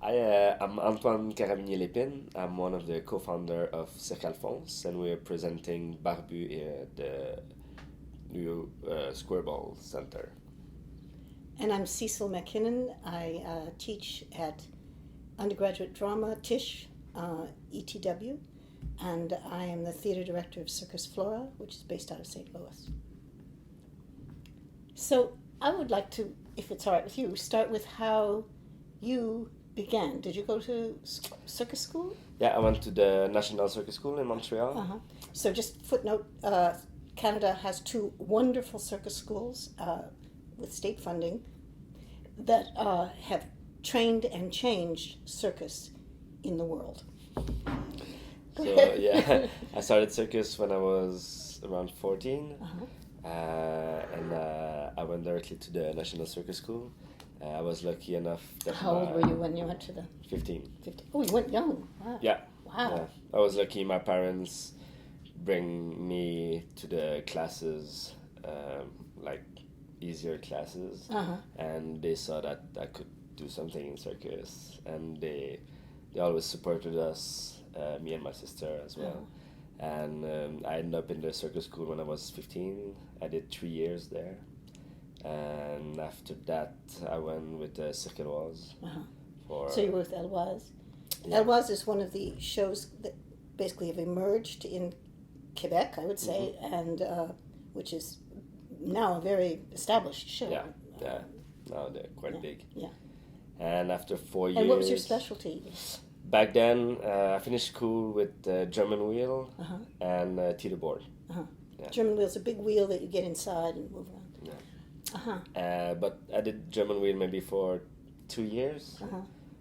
I'm Antoine Carabinier. I'm one of the co-founder of Cirque Alfonse, and we're presenting Barbu at the new Skirball Center. And I'm Cecil MacKinnon. I teach at undergraduate drama, Tisch, ETW, and I am the theater director of Circus Flora, which is based out of St. Louis. So I would like to, if it's all right with you, start with how you began. Did you go to circus school? Yeah, I went to the National Circus School in Montreal. Uh-huh. So just footnote, Canada has two wonderful circus schools with state funding that have trained and changed circus in the world. So yeah, I started circus when I was around 14, and I went directly to the National Circus School. I was lucky enough that How old were you when you went to the 15. 15? Oh, you went young. Wow. Yeah. Wow. Yeah. I was lucky. My parents bring me to the classes, like easier classes, and they saw that I could do something in circus, and they always supported us, me and my sister as well. And I ended up in the circus school when I was 15. I did 3 years there. And after that, I went with Cirque Alfonse. So you were with Eloise. Yeah. Eloise is one of the shows that basically have emerged in Quebec, I would say, and which is now a very established show. Yeah. Now they're quite big. Yeah. And after 4 years... And what was your specialty? Back then, I finished school with German wheel and teeterboard. Yeah. German wheel's a big wheel that you get inside and move around. But I did German wheel maybe for 2 years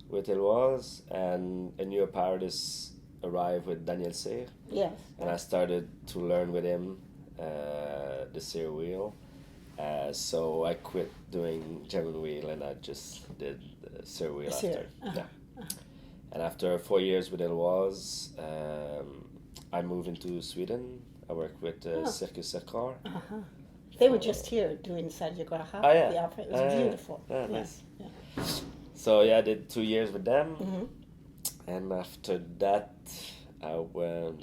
with Eloise, and a new apprentice arrived with Daniel Cyr. Yes. And I started to learn with him the Cyr wheel. So I quit doing German wheel and I just did the Cyr wheel after. And after 4 years with Eloise, I moved into Sweden. I worked with Circus Flora. They were just here doing Satyagraha, the opera. It was beautiful. Nice. Yeah. So yeah, I did 2 years with them, and after that, I went.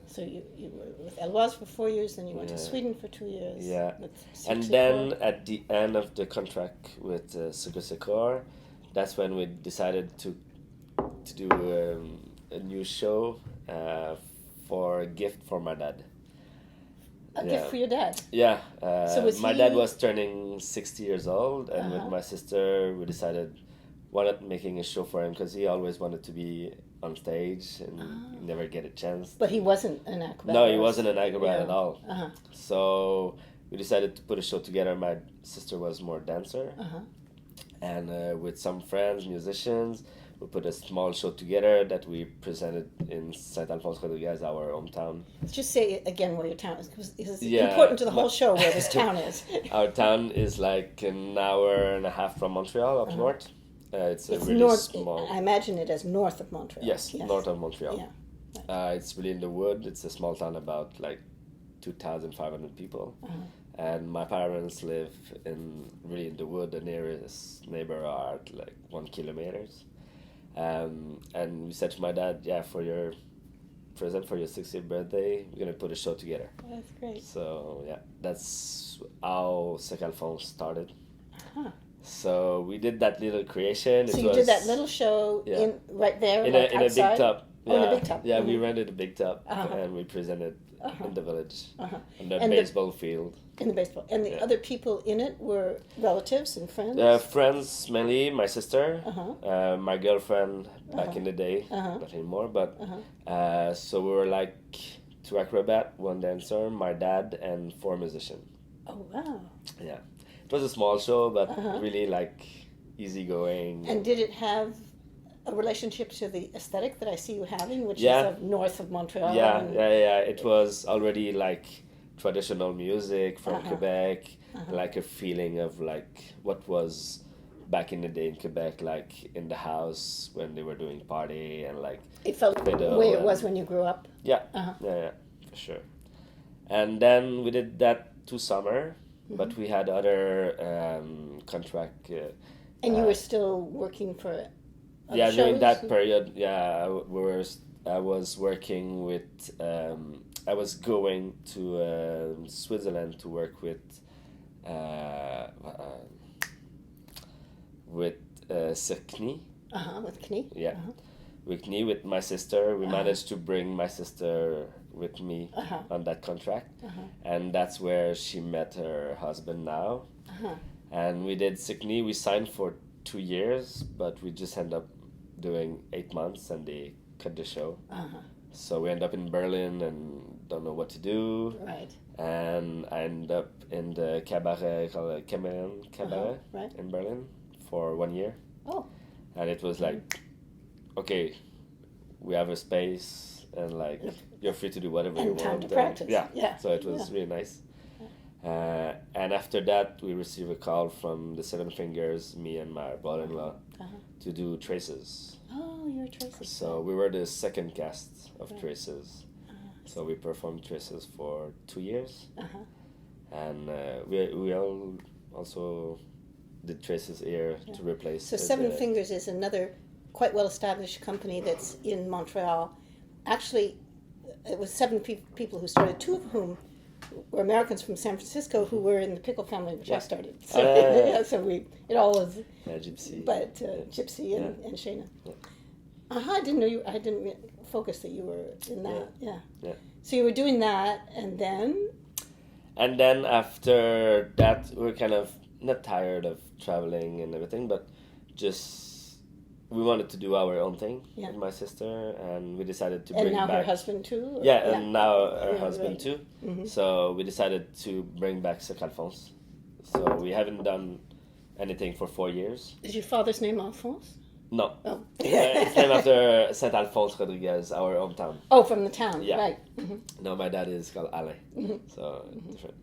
So you were with Eloise for 4 years, then you went to Sweden for 2 years. Yeah, and then at the end of the contract with Circus Flora, that's when we decided to do a new show for a gift for my dad. A gift for your dad? Yeah. So my dad was turning 60 years old, and with my sister, we decided why not making a show for him, because he always wanted to be on stage and never get a chance. But he wasn't an acrobat? No, he wasn't an acrobat at all. So we decided to put a show together. My sister was more dancer. And with some friends, musicians, we put a small show together that we presented in Saint Alphonse Rodriguez, our hometown. Just say again where your town is, because it's important to the whole show where this town is. Our town is like an hour and a half from Montreal, up north. It's really north, small. I imagine it as north of Montreal. Yes, north of Montreal. Yeah. It's really in the wood. It's a small town, about like 2,500 people. And my parents live really in the wood. The nearest neighbor are at like 1 kilometer. And we said to my dad, for your present for your 60th birthday, we're going to put a show together. That's great. So that's how Cirque Alfonse started. So we did that little creation. So you did that little show right there, in a big tub. Yeah. In a big tub. Yeah, we rented a big tub and we presented in the village, in the baseball field. In the baseball. And the other people in it were relatives and friends? Friends, mainly my sister, my girlfriend back in the day, not anymore, but so we were like 2 acrobat, 1 dancer, my dad, and 4 musicians. Oh, wow. Yeah. It was a small show, but really like easygoing. And did it have a relationship to the aesthetic that I see you having, which is of north of Montreal? Yeah. It was already like traditional music from Quebec, like a feeling of like what was back in the day in Quebec, like in the house when they were doing party, and like it felt the way it was when you grew up. Yeah, for sure. And then we did that 2 summer, but we had other contract. And you were still working for Yeah, during shows? that period, I was working with. I was going to Switzerland to work with Cirque. With Knie. Yeah, with Knie, with my sister. We managed to bring my sister with me on that contract, and that's where she met her husband now. And we did Cirque. We signed for 2 years, but we just end up doing 8 months, and they cut the show. So we end up in Berlin and don't know what to do. Right. And I end up in the cabaret called Cameron Cabaret Right. in Berlin for 1 year. Oh. And it was like, okay, we have a space and like you're free to do whatever you And want. time to practice. Yeah. So it was really nice. And after that, we received a call from the Seven Fingers, me and my brother-in-law, to do Traces. Oh, you're Traces. So we were the second cast of Traces. So we performed Traces for 2 years. And we all also did Traces here to replace. So Seven Fingers is another quite well-established company that's in Montreal. Actually, it was seven people who started, two of whom were Americans from San Francisco who were in the Pickle family which I started. So, so it all was. Gypsy. But Gypsy and Shayna. I didn't know you. I didn't focus that you were in that. Yeah. So you were doing that, and then. And then after that, we were kind of not tired of traveling and everything, but just we wanted to do our own thing with my sister, and we decided to bring back. And now her husband too? Or? Yeah, and now her husband right. too. Mm-hmm. So we decided to bring back Cirque Alfonse. So we haven't done anything for 4 years. Is your father's name Alphonse? No. Oh. It's named after Saint Alphonse Rodriguez, our hometown. Oh, from the town, Yeah. right. Mm-hmm. No, my dad is called Alain. So different.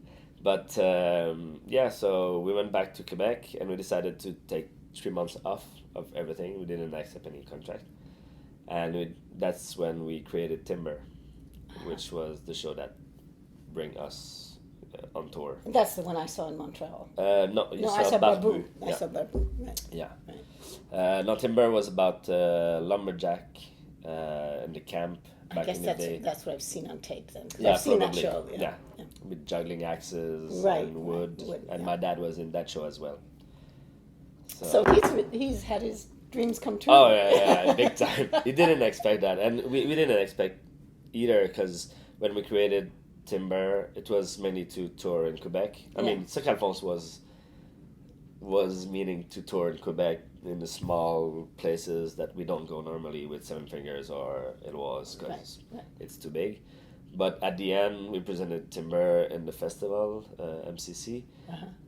But so we went back to Quebec and we decided to take 3 months off of everything. We didn't accept any contract. And that's when we created Timber, which was the show that bring us on tour. That's the one I saw in Montreal. No, I saw Barbu. Yeah. I saw Barbu, right. Yeah. Right. No, Timber was about lumberjack in the camp back in the day. That's what I've seen on tape then. Yeah, I've seen probably. that show. Yeah. With juggling axes Right, and wood. And my dad was in that show as well. So he's had his dreams come true. Oh, yeah, big time. He didn't expect that. And we didn't expect either, because when we created Timber, it was mainly to tour in Quebec. I mean, Cirque Alfonse was meaning to tour in Quebec in the small places that we don't go normally with Seven Fingers or It Was, because it's too big. But at the end, we presented Timber in the festival, MCC,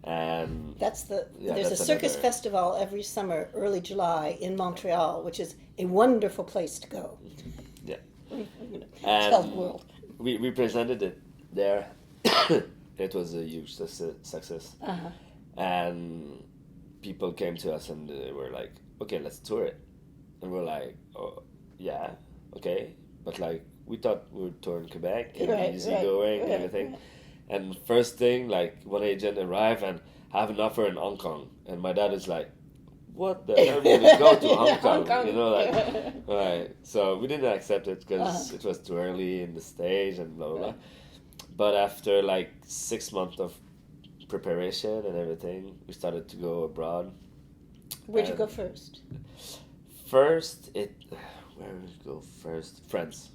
and there's a circus festival every summer, early July, in Montreal, which is a wonderful place to go. Yeah, and tell the world. We presented it there. It was a huge success, and people came to us and they were like, "Okay, let's tour it," and we're like, "Oh, yeah, okay," but like. We thought we would tour in Quebec and easygoing and everything. Right. And first thing, like, one agent arrived and have an offer in Hong Kong. And my dad is like, what the hell did we go to Hong Kong? You know, like, right. So we didn't accept it because it was too early in the stage and blah, blah, blah. But after like 6 months of preparation and everything, we started to go abroad. Where'd you go first? Where did we go first? France.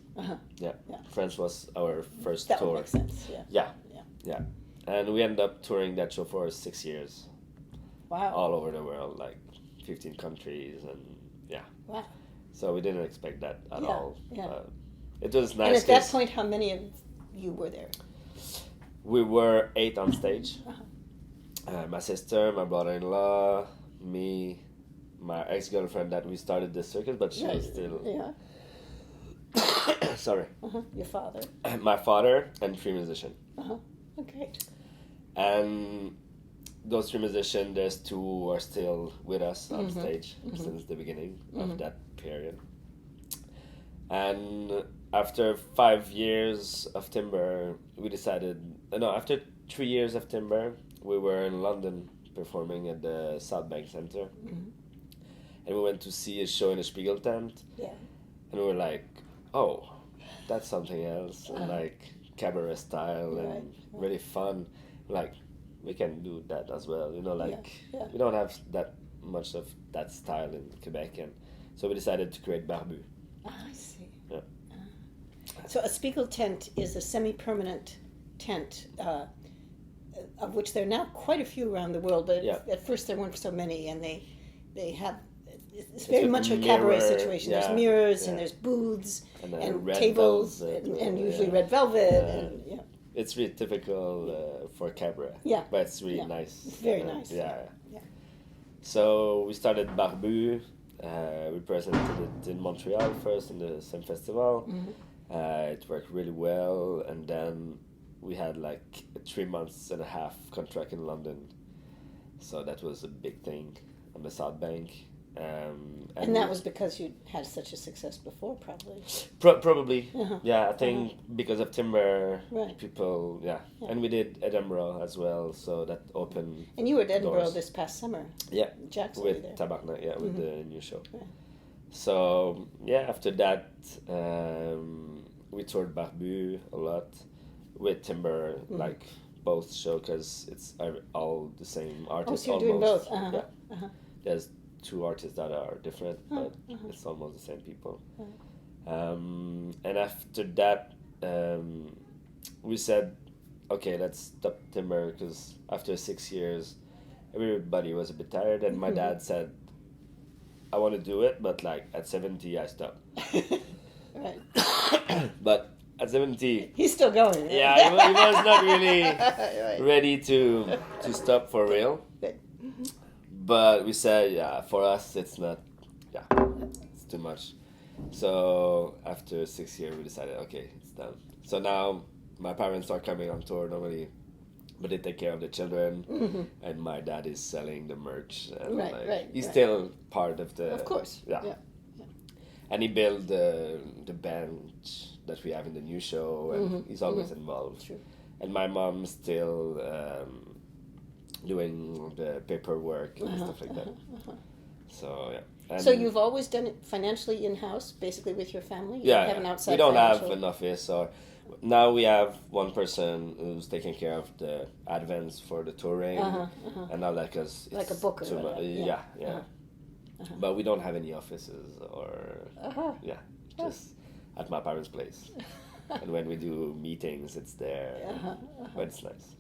Yeah, France was our first tour. That would make sense, Yeah. And we ended up touring that show for 6 years. Wow. All over the world, like 15 countries, and Wow. So we didn't expect that at all. Yeah. It was nice. And at that point, how many of you were there? We were 8 on stage. My sister, my brother-in-law, me, my ex-girlfriend that we started the circus, but she was still... Yeah. Sorry. Your father. My father and 3 musicians. Okay. And those 3 musicians, there's 2 who are still with us on stage since the beginning of that period. And after 5 years of Timber, we decided... after 3 years of Timber, we were in London performing at the South Bank Centre. and we went to see a show in a Spiegel tent. Yeah. And we were like, oh, that's something else, and like cabaret style and really fun. Like, we can do that as well, you know, like we don't have that much of that style in Quebec, and so we decided to create Barbu. I see. Yeah. So a Spiegel tent is a semi-permanent tent, of which there are now quite a few around the world, but at first there weren't so many, and they have, it's very much a cabaret situation. There's mirrors and there's booths and tables and usually red velvet. And, It's really typical for cabaret. Yeah. But it's really nice. It's very nice. Yeah. So we started Barbu. We presented it in Montreal first in the same festival. It worked really well, and then we had like a 3 months and a half contract in London. So that was a big thing on the South Bank. And that was because you had such a success before, probably. Probably, yeah. I think because of timber, people, and we did Edinburgh as well, so that opened. And you were at Edinburgh doors. this past summer. Yeah, Jackson with there. Tabarnak, with the new show. So after that, we toured Barbu a lot with timber, like both shows, because it's all the same artists. Oh, so you're almost. doing both. There's 2 artists that are different, but it's almost the same people. And after that, we said, okay, let's stop timber, because after 6 years, everybody was a bit tired, and my dad said, I want to do it, but like at 70, I stop. Right. But at 70... He's still going. Right? Yeah, he was not really ready to stop for real. But we said, for us, it's not, it's too much. So after 6 years, we decided, okay, it's done. So now my parents are coming on tour normally, but they take care of the children, and my dad is selling the merch. And he's still part of the... Of course. Yeah. And he built the bench that we have in the new show, and he's always involved. True. And my mom's still... doing the paperwork and stuff like that. So And so you've always done it financially in-house, basically with your family? You have an outside we don't financial... have an office, or now we have one person who's taking care of the advance for the touring, and now like us, like a booker. But we don't have any offices or just at my parents' place. And when we do meetings, it's there, but it's nice.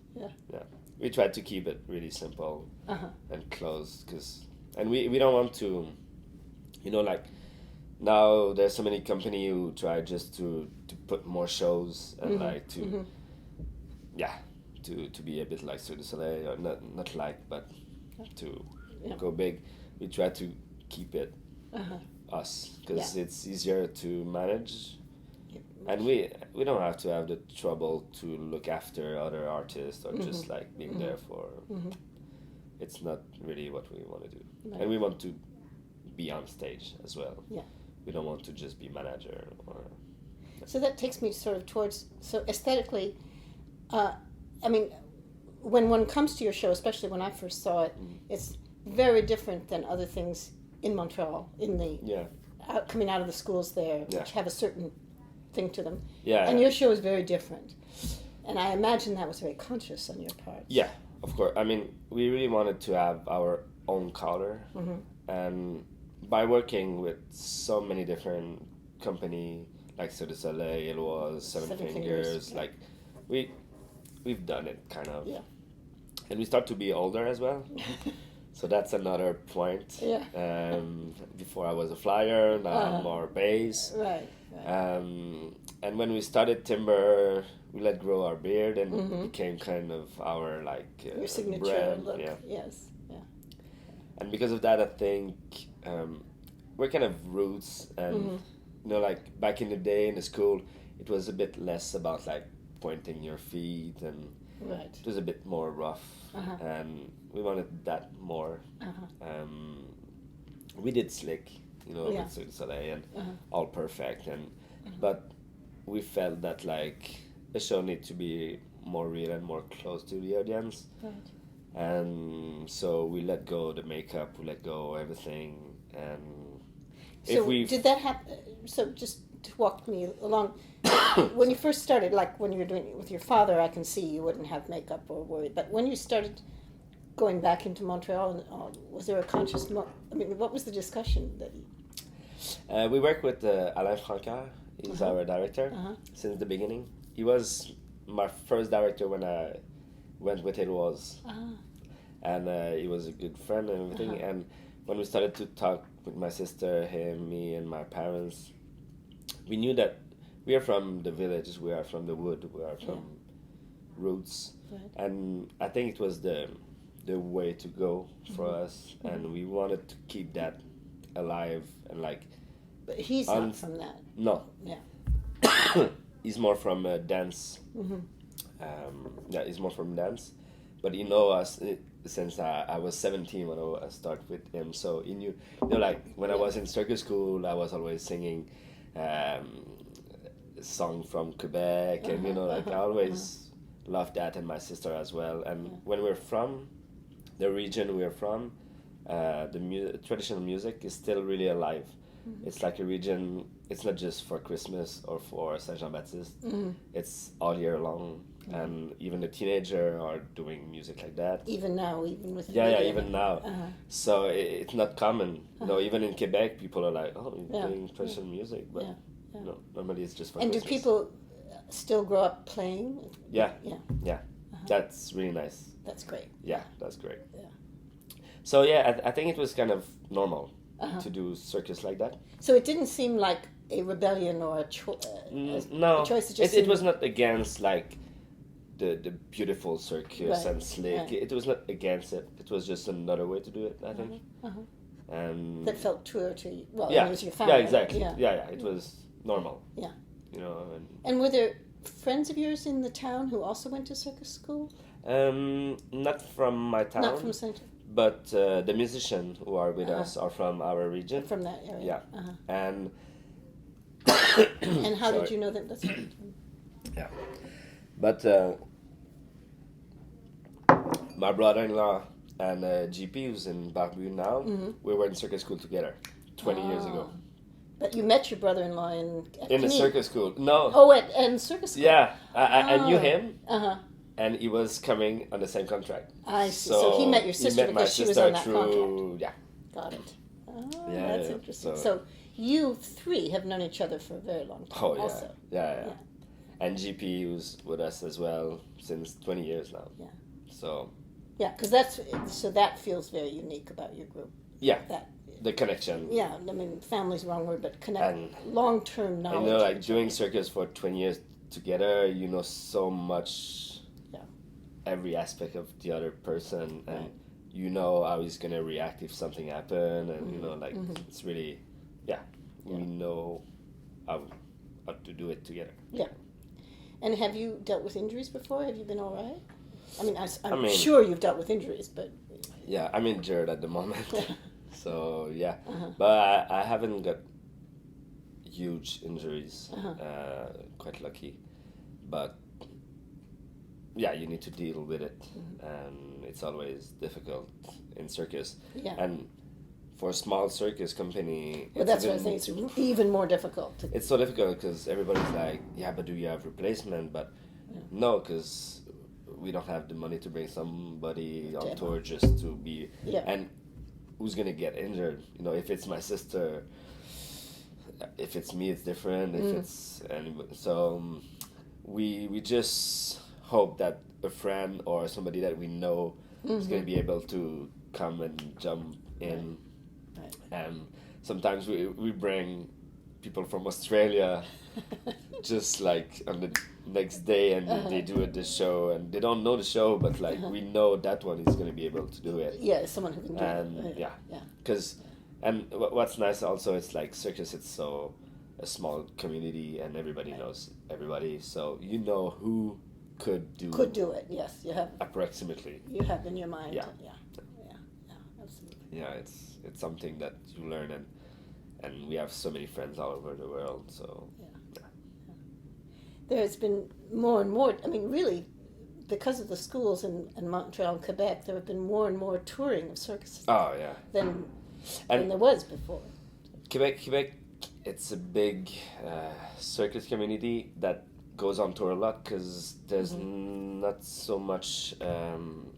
We try to keep it really simple and close, and we don't want to, like now there's so many companies who try just to put more shows and like to to be a bit like Cirque du Soleil, or not like, but to go big. We try to keep it us, because it's easier to manage. And we don't have to have the trouble to look after other artists, or just like being there for... It's not really what we want to do. Right. And we want to be on stage as well. Yeah. We don't want to just be manager or... So that takes me sort of towards... So aesthetically, I mean, when one comes to your show, especially when I first saw it, it's very different than other things in Montreal, in the... coming out of the schools there, which have a certain... thing to them. And your show is very different. And I imagine that was very conscious on your part. Yeah, of course. I mean, we really wanted to have our own color. And by working with so many different companies, like Cirque du Soleil, it was Seven Fingers, like we've done it kind of. Yeah. And we start to be older as well. So that's another point. Yeah. Before I was a flyer, now I'm more bass. Right. And when we started timber, we let grow our beard, and it became kind of our your signature brand. look. Yes. Yeah. And because of that, I think we're kind of roots, and like back in the day in the school, it was a bit less about like pointing your feet, and it was a bit more rough, and we wanted that more. We did slick, with Cirque du Soleil, and all perfect, and but we felt that like the show needs to be more real and more close to the audience, and so we let go the makeup, we let go everything, And so did that happen? So just to walk me along, when you first started, like when you were doing it with your father, I can see you wouldn't have makeup or worry. But when you started going back into Montreal, was there a conscious? I mean, what was the discussion that? We work with Alain Francaire. He's our director since the beginning. He was my first director when I went with Eloise. And he was a good friend and everything. And when we started to talk with my sister, him, me, and my parents, we knew that we are from the village, we are from the wood, we are from roots. Right. And I think it was the way to go for us. And we wanted to keep that alive and like... But he's not from that. No. Yeah. He's more from dance. He's more from dance. But he know us since I was 17 when I started with him. So he knew, like when I was in circus school, I was always singing song from Quebec. And, like I always loved that, and my sister as well. And when we're from the region we're from, the traditional music is still really alive. It's like a region, it's not just for Christmas or for Saint Jean-Baptiste. It's all year long. And even the teenager are doing music like that. Even now, even with even now. So it's not common. Even in Quebec, people are like, oh, you're playing traditional music. But normally it's just for Christmas. Do people still grow up playing? Yeah. That's really nice. That's great. Yeah, that's great. Yeah. So I think it was kind of normal to do circus like that. So it didn't seem like a rebellion or a choice. No, a choice. It was not against like the beautiful circus and slick. Right. It was not against it. It was just another way to do it, I think. And that felt truer to you. Well, it was your family. Yeah, exactly. Yeah. It was normal. Yeah. And were there friends of yours in the town who also went to circus school? Not from my town. Not from St. But the musicians who are with us are from our region. From that area. Yeah. And and how did you know that? That's yeah. But my brother-in-law and GP, who's in Barbu now, we were in circus school together 20 years ago. But you met your brother-in-law in the circus school. No. Oh, at circus school. Yeah, I knew him. And he was coming on the same contract. I see. So he met your sister because she was on that contract. Yeah. Got it. Oh, that's interesting. So you three have known each other for a very long time. Oh, yeah. Also. Yeah. And GP was with us as well since 20 years now. Yeah. So. Yeah, because that feels very unique about your group. Yeah. The connection. Yeah, I mean, family's the wrong word, but long-term knowledge. Like doing circus for 20 years together, you know so much. Every aspect of the other person, and you know how he's gonna react if something happened, and it's really, we know how to do it together. Yeah. And have you dealt with injuries before? Have you been all right? I mean, I'm sure you've dealt with injuries, but... Yeah, I'm injured at the moment. So, But I haven't got huge injuries. Quite lucky. But, you need to deal with it. And it's always difficult in circus. Yeah. And for a small circus company... But that's what I think, it's even more difficult. It's so difficult because everybody's like, but do you have replacement? But no, because we don't have the money to bring somebody on tour just to be... Yeah. And who's going to get injured? If it's my sister, if it's me, it's different. If it's anybody. So we just hope that a friend or somebody that we know is going to be able to come and jump in. Right. And sometimes we bring people from Australia just like on the next day, and they do the show, and they don't know the show, but like we know that one is going to be able to do it. Yeah, someone who can do it. Because what's nice also, it's like circus, it's so a small community and everybody knows everybody, so you know who could do it. Yes, you have approximately. You have in your mind. Yeah, absolutely. Yeah, it's something that you learn, and we have so many friends all over the world. So there's been more and more. I mean, really, because of the schools in Montreal and Quebec, there have been more and more touring of circuses. Oh yeah. Than than there was before. Quebec, it's a big circus community that goes on tour a lot because there's not so much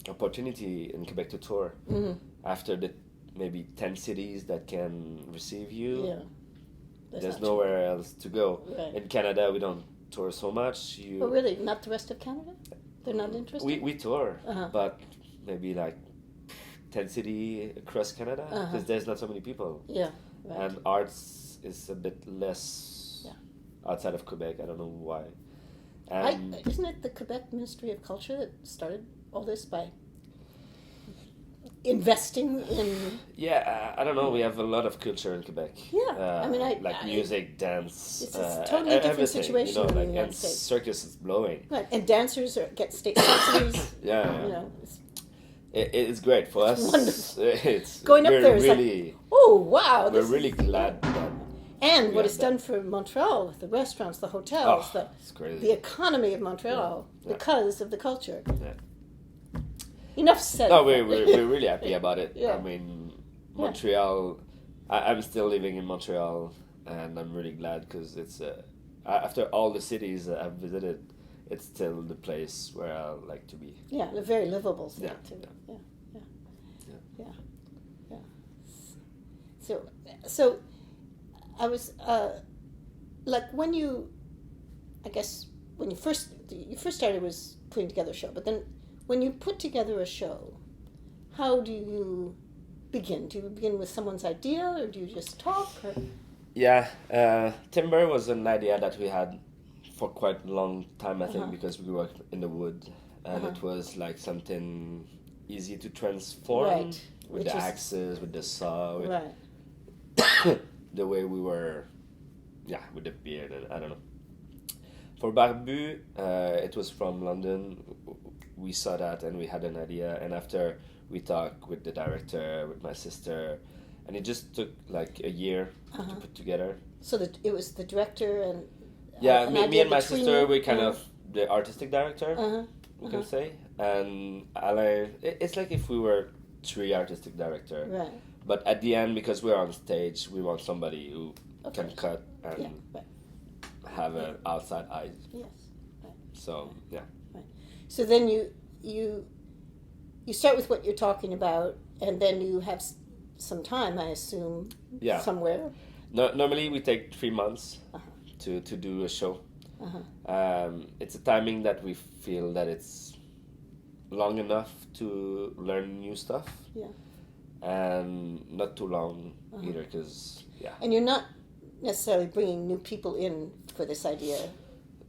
opportunity in Quebec to tour. After the maybe 10 cities that can receive you, there's nowhere else to go. Right. In Canada, we don't tour so much. Oh, really? Not the rest of Canada? They're not interested? We tour, but maybe like 10 cities across Canada because there's not so many people. Yeah, right. And arts is a bit less outside of Quebec. I don't know why. Isn't it the Quebec Ministry of Culture that started all this by investing in... Yeah, I don't know. We have a lot of culture in Quebec. Yeah, like music, dance, it's a totally different situation in the United and States. Circus is blowing. Right, and dancers get state subsidies. Yeah. You know, it's great for us. Wonderful. It's going up there is really, like, oh wow! We're really glad that. And what it's done for Montreal, with the restaurants, the hotels, it's crazy. the economy of Montreal, because of the culture. Yeah. Enough said. No, we're really happy about it. Yeah. I mean, Montreal. I'm still living in Montreal, and I'm really glad because it's after all the cities I've visited, it's still the place where I like to be. Yeah, a very livable city too. Yeah. So I was like when you first started was putting together a show, but then when you put together a show, how do you begin? Do you begin with someone's idea, or do you just talk? Or? Yeah, timber was an idea that we had for quite a long time, I think, because we grew up in the wood, and it was like something easy to transform with the axes, with the saw, with the way we were, with the beard, and I don't know. For Barbu, it was from London. We saw that and we had an idea, and after we talked with the director, with my sister, and it just took like a year to put together. So that it was the director and me and my sister, we kind of the artistic director, we can say, and Alain. It's like if we were three artistic director, right? But at the end, because we're on stage, we want somebody who can cut and have an outside eye. Yes. Right. So Right. So then you start with what you're talking about, and then you have some time, I assume, somewhere. No, normally we take 3 months to do a show. It's a timing that we feel that it's long enough to learn new stuff. Yeah. And not too long either, because And you're not necessarily bringing new people in for this idea.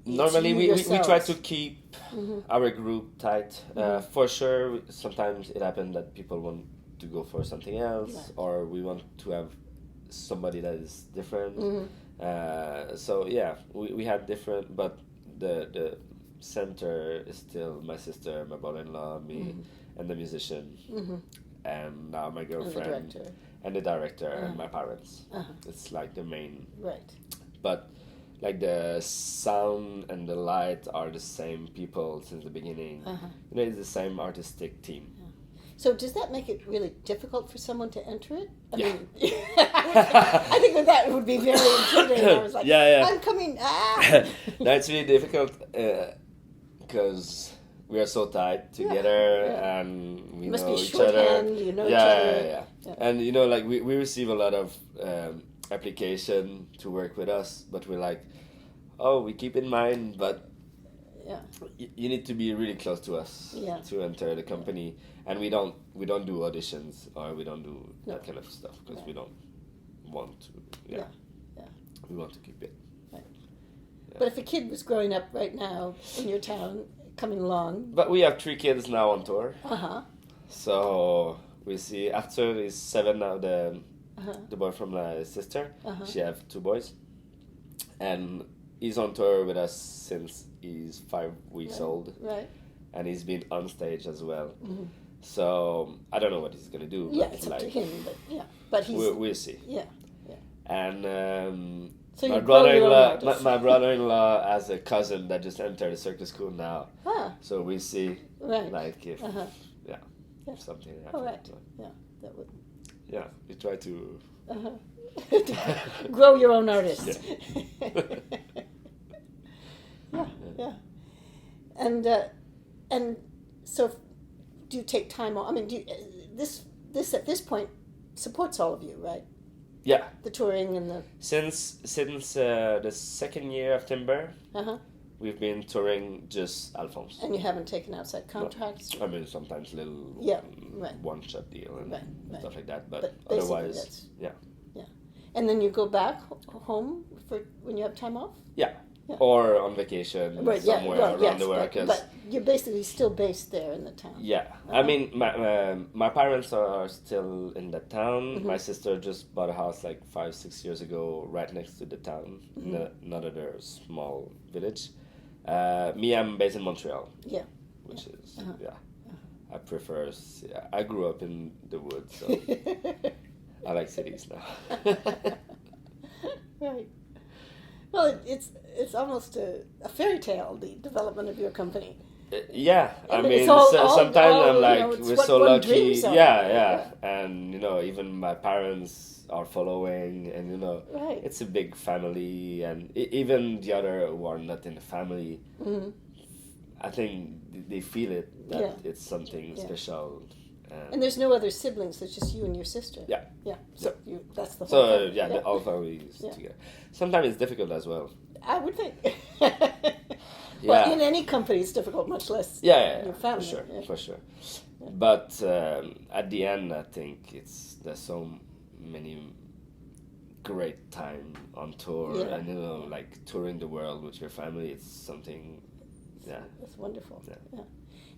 Normally we try to keep our group tight. For sure, sometimes it happens that people want to go for something else, or we want to have somebody that is different. We have different, but the center is still my sister, my brother-in-law, me, and the musician, and now my girlfriend, and the director, and my parents. It's like the main. Right. But like the sound and the light are the same people since the beginning. It's the same artistic team. So does that make it really difficult for someone to enter it? I mean, I think that would be very intimidating. I was like, I'm coming. No, it's really difficult because we are so tight together and we know each other. You know each other. And like we receive a lot of application to work with us, but we're like, we keep in mind, but you need to be really close to us to enter the company, and we don't do auditions, or we don't do that kind of stuff because we don't want to. We want to keep it. Right. But if a kid was growing up right now in your town, coming along. But we have 3 kids now on tour. So we see Arthur is 7 now. The boy from my sister. She have 2 boys, and he's on tour with us since he's 5 weeks old. Right. And he's been on stage as well. So I don't know what he's gonna do. Yeah, it's up to him. But he's. We'll see. Yeah. And so my brother-in-law has a cousin that just entered the circus school now. So we'll see. Like if if something happens. Oh right. Yeah, that would. yeah, we try to grow your own artist. Yeah. Yeah. And so, do you take time off? I mean, this at this point supports all of you, right? Yeah. The touring and the Since the second year of Timber, we've been touring just Alphonse. and you haven't taken outside contracts. I mean, sometimes little right. one-shot deal and Right. stuff like that, but basically otherwise, yeah. And then you go back home for when you have time off. Yeah. Yeah. Or on vacation somewhere around the world. But you're basically still based there in the town. Yeah, I mean, my parents are still in the town. My sister just bought a house like 5-6 years ago, right next to the town, in another small village. Me, I'm based in Montreal. Yeah. Which is I prefer. I grew up in the woods, so I like cities now. Right. Well, it's almost a fairy tale, the development of your company. Yeah, I mean, it's all, sometimes all, I'm like, it's we're what so one lucky. dreams of. Yeah, and even my parents are following, and Right. it's a big family, and even the other who are not in the family, I think they feel it that it's something special. And there's no other siblings; it's just you and your sister. Yeah. Yeah. So that's the whole. So thing. the whole family is together. Sometimes it's difficult as well. I would think. Yeah. Well, in any company, it's difficult, much less your family. For sure. But at the end, I think there's so many great time on tour, and like touring the world with your family. It's something. Yeah. It's wonderful. Yeah.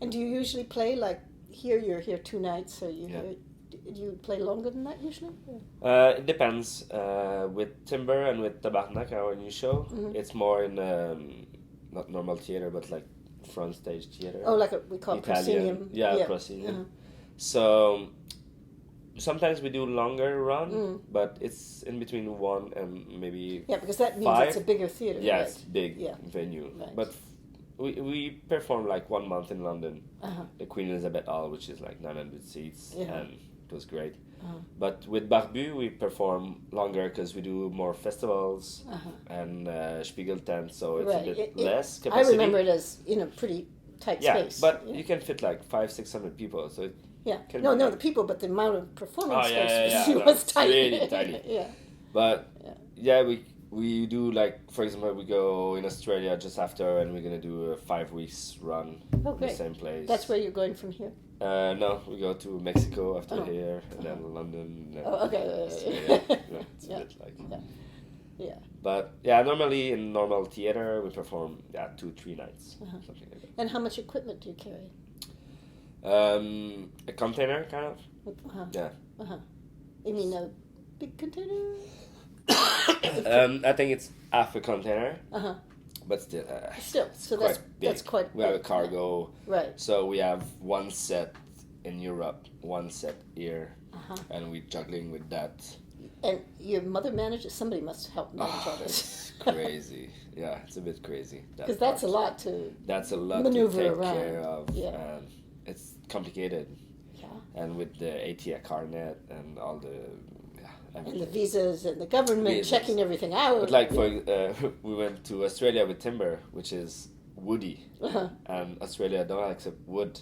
And do you usually play like here? You're here 2 nights, so do you play longer than that usually? It depends. With Timber and with Tabarnak, our new show, it's more in not normal theater, but like front stage theater. Oh, like we call it proscenium. Yeah, proscenium. So sometimes we do longer run, but it's in between 1 and maybe because that means 5. it's a bigger theater. Yeah, right? it's big venue. Right. But we performed like 1 month in London, the Queen Elizabeth Hall, which is like 900 seats, and it was great. But with Barbu, we perform longer because we do more festivals and Spiegel tent, so it's a bit less capacity. I remember it as in a pretty tight space. But you can fit like 500-600 people, so the people, but the amount of performance space was was tiny. Really tiny. But we do like, for example, we go in Australia just after, and we're gonna do a 5 weeks run in the same place. That's where you're going from here. No, we go to Mexico after here, and then London. And okay. It's a bit like. Yeah. But normally in normal theater we perform 2-3 nights, something like that. And how much equipment do you carry? A container, kind of. Yeah. You mean a big container? I think it's half a container. But still, so quite that's big. quite. We have a cargo, right? So we have 1 set in Europe, 1 set here, and we're juggling with that. And your mother manages. Somebody must help manage all this. It's crazy. Yeah, it's a bit crazy. Because that's a lot to. That's a lot maneuver to take around. care of. Yeah. And it's complicated. Yeah. And with the ATA Carnet and all the. And the visas and the government checking everything out. But like we went to Australia with Timber, which is woody, and Australia don't accept wood.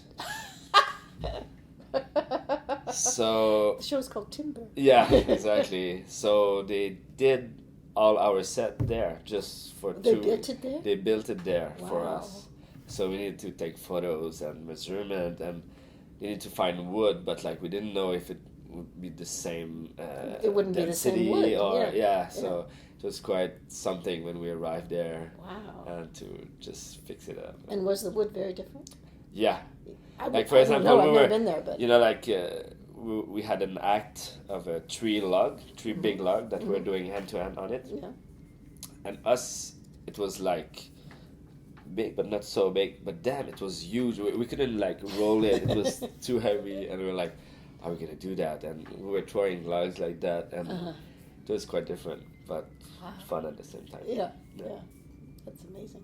So the show's called Timber. Yeah, exactly. So they did all our set there just for They built it there? They built it there for us. So we needed to take photos and measurement, and we need to find wood, but like we didn't know if it would be the same it wouldn't be the same wood. Or so it was quite something when we arrived there. Wow. And to just fix it up. And was the wood very different? Yeah. Like for example, I've never been there, but like we had an act of a tree big log that we're doing hand to hand on it. Yeah. And it was like big, but not so big. But damn, it was huge. We couldn't like roll it. It was too heavy, and we were like, "How are we gonna do that?" And we were throwing logs like that, and it was quite different, but fun at the same time. Yeah. That's amazing.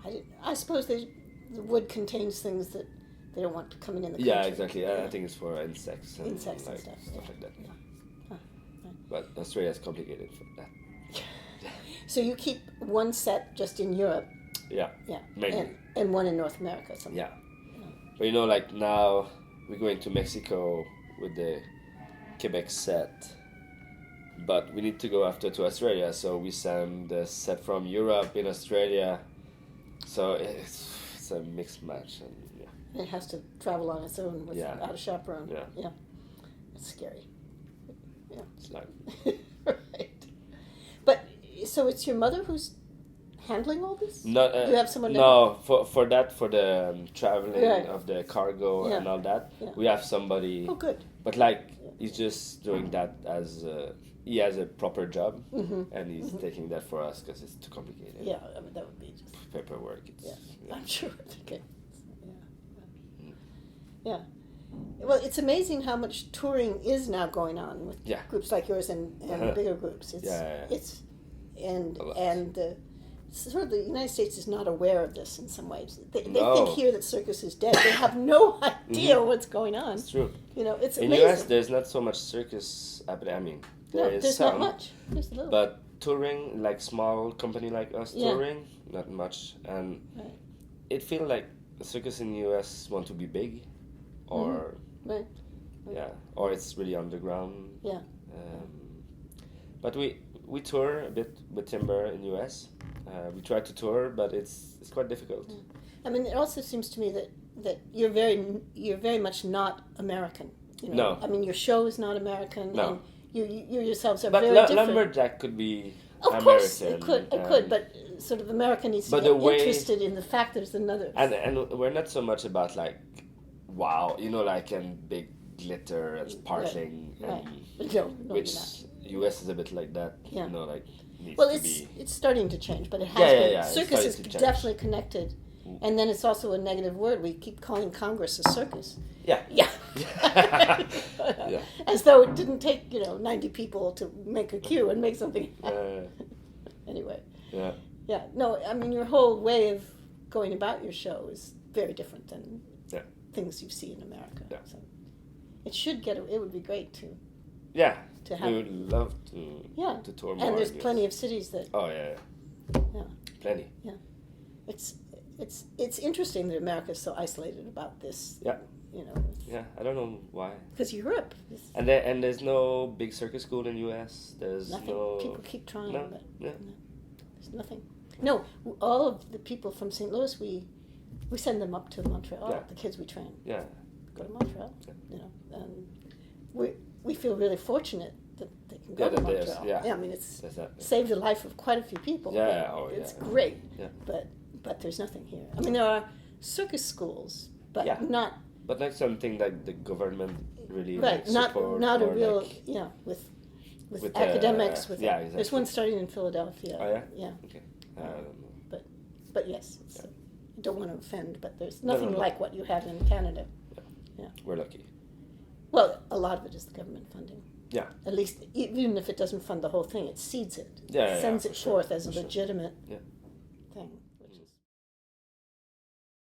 Yeah. I suppose the wood contains things that They don't want coming in the Yeah, country. exactly. I think it's for insects and Insects and like, stuff, like that. Yeah. Huh, right. But Australia's complicated for that. So you keep one set just in Europe, Yeah, yeah, mainly. and one in North America. Something. Yeah. But you know, like now we're going to Mexico with the Quebec set, but we need to go after to Australia, so we send the set from Europe in Australia. So it's a mixed match, and yeah. It has to travel on its own without a chaperone. Yeah. It's scary. Yeah. It's like Right. But so it's your mother who's handling all this? no, you have someone. No, for the traveling Right. of the cargo and all that, we have somebody. Oh, good. But like he's just doing that as he has a proper job, and he's taking that for us because it's too complicated. Yeah, I mean that would be just Paperwork. It's, I'm sure. Okay. Yeah. Well, it's amazing how much touring is now going on with groups like yours and bigger groups. It's sort of the United States is not aware of this in some ways. They think here that circus is dead. They have no idea what's going on. It's true. You know, it's in amazing. US there's not so much circus happening. I mean, there's some, not much. There's a little. But touring, like small company like us touring, not much. And it feels like the circus in the US want to be big, or or it's really underground. Yeah. But we tour a bit with Timber in the US. We try to tour, but it's quite difficult. I mean, it also seems to me that you're very much not American. You know? No. I mean, your show is not American. No. And you yourselves are but very different. Lumberjack could be of American. Course, it could, but sort of America needs to be interested in the fact there's another. And we're not so much about like, wow, you know, like and big glitter and sparkling, which US is a bit like that. Yeah. You know, like. Well, it's starting to change, but it has been. Yeah. Circus is definitely connected, and then it's also a negative word. We keep calling Congress a circus. Yeah. Yeah. As though it didn't take 90 people to make a cue and make something happen. Anyway. Yeah. Yeah. No, I mean your whole way of going about your show is very different than things you see in America. Yeah. So it would be great to. Yeah. To have, we would love to tour more. And there's plenty of cities that. Oh yeah. Plenty. Yeah, it's interesting that America is so isolated about this. Yeah. You know. Yeah, I don't know why. Because Europe. And there's no big circus school in the U.S. There's nothing. no. People keep trying, but no. There's nothing. No, all of the people from St. Louis, we send them up to Montreal. Yeah. The kids we train. Yeah. Go to Montreal. Yeah. You know, and we feel really fortunate that they can go to Montreal. Yeah. I mean, it's saved the life of quite a few people. Yeah, it's great. Yeah. But there's nothing here. I mean, there are circus schools, but not. But like something like the government really support. Not a real with academics. Exactly. There's one starting in Philadelphia. Oh yeah. Yeah. Okay. But yes, I don't want to offend, but there's nothing like what you have in Canada. Yeah. We're lucky. Well, a lot of it is the government funding. Yeah. At least, even if it doesn't fund the whole thing, it seeds it. Yeah. Sends it forth as a legitimate